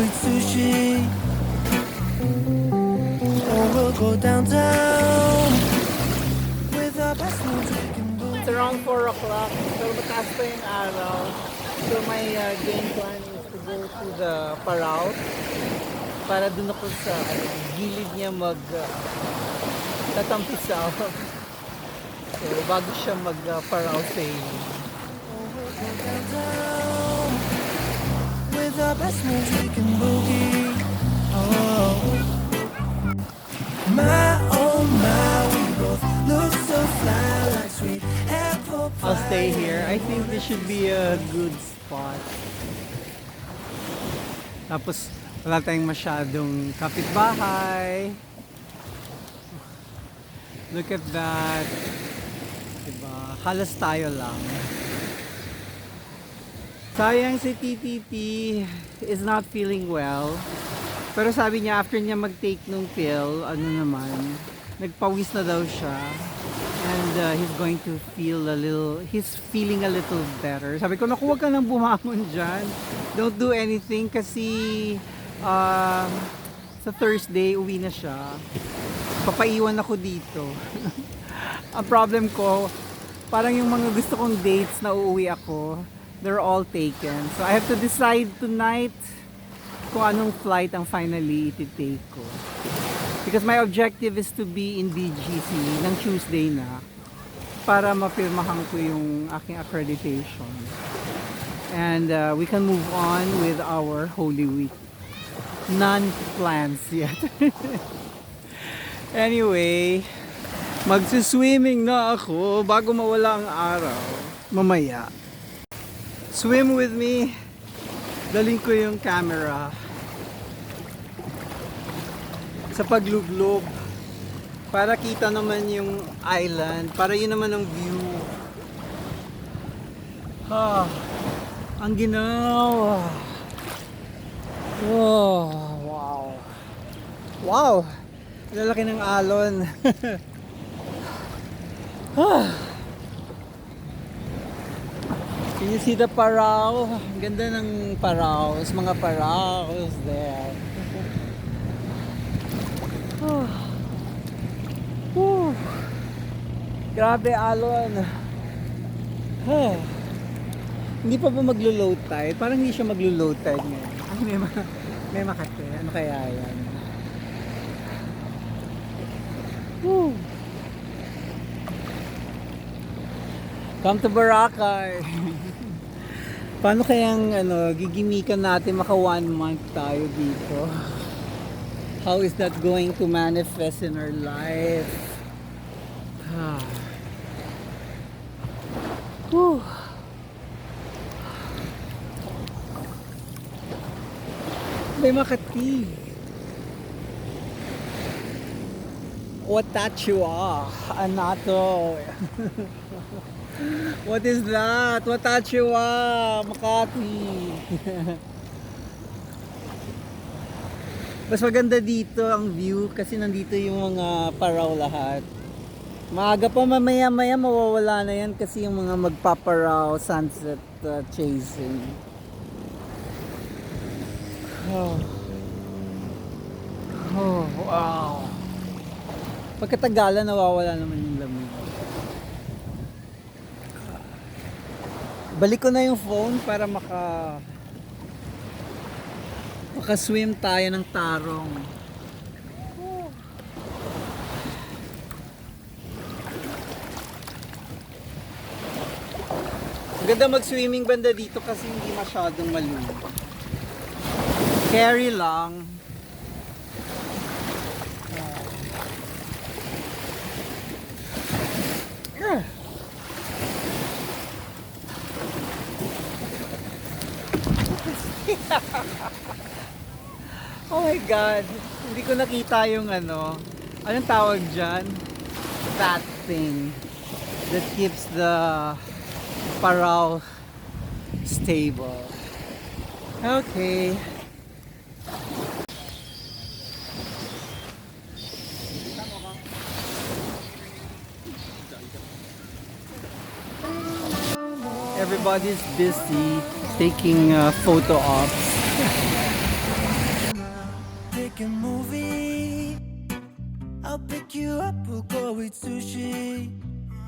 eat sushi, or we'll go downtown with our best friends drinking booze. It's around 4 o'clock. So mataas pa yung araw. So my game plan is to go to the Parao para dun ako sa gilid niya tatampisaw. So bago siya Parao sailing. Go downtown with our best friends drinking boogie. Oh, my oh my, we both look so fly like sweet apple pie. I'll stay here. I think this should be a good spot. Tapos wala tayong masyadong kapitbahay. Look at that. Diba? Halos tayo lang. Sayang si TTT is not feeling well. Pero sabi niya after niya mag-take nung pill, nagpawis na daw siya. And he's feeling a little better. Sabi ko, naku, huwag ka nang bumangon dyan. Don't do anything kasi sa Thursday, uwi na siya. Papaiwan ako dito. Ang problem ko, parang yung mga gusto kong dates na uuwi ako, they're all taken. So I have to decide tonight kung anong flight ang finally iti-take ko. Because my objective is to be in BGC ng Tuesday na para mapirmahan ko yung aking accreditation. And we can move on with our Holy Week. None plans yet. Anyway, magsiswimming na ako bago mawala ang araw. Mamaya. Swim with me. Daling ko yung camera sa pagluglob para kita naman yung island, para yun naman ang view. Ang ginaw. Oh, wow. Wow. Lalaki ng alon. Can you see the Parao? Ang ganda ng Paraos, mga Paraos there. Grabe alon. Hindi pa ba maglo-low tide? Parang hindi siya maglo-low tide ngayon. May Makati. Ano kaya yan? Come to Boracay. Paano kayang gigimikan natin maka 1 month tayo dito? How is that going to manifest in our life? May Makati. Watachiwa, Anato. What is that? Watachiwa, Makati. Mas maganda dito ang view kasi nandito yung mga Parao lahat. Maaga pa, mamaya-maya mawawala na yan kasi yung mga magpaparao sunset chasing. Wow. Pagkatagalan nawawala naman yung lamig. Balik ko na yung phone para makaswim tayo ng tarong. Maganda mag-swimming banda dito kasi hindi masyadong malino. Carry lang. Oh my God, hindi ko nakita yung anong tawag dyan? That thing that keeps the Parao stable. Okay. Everybody's busy taking photo ops. like a movie. I'll pick you up, we'll go eat sushi.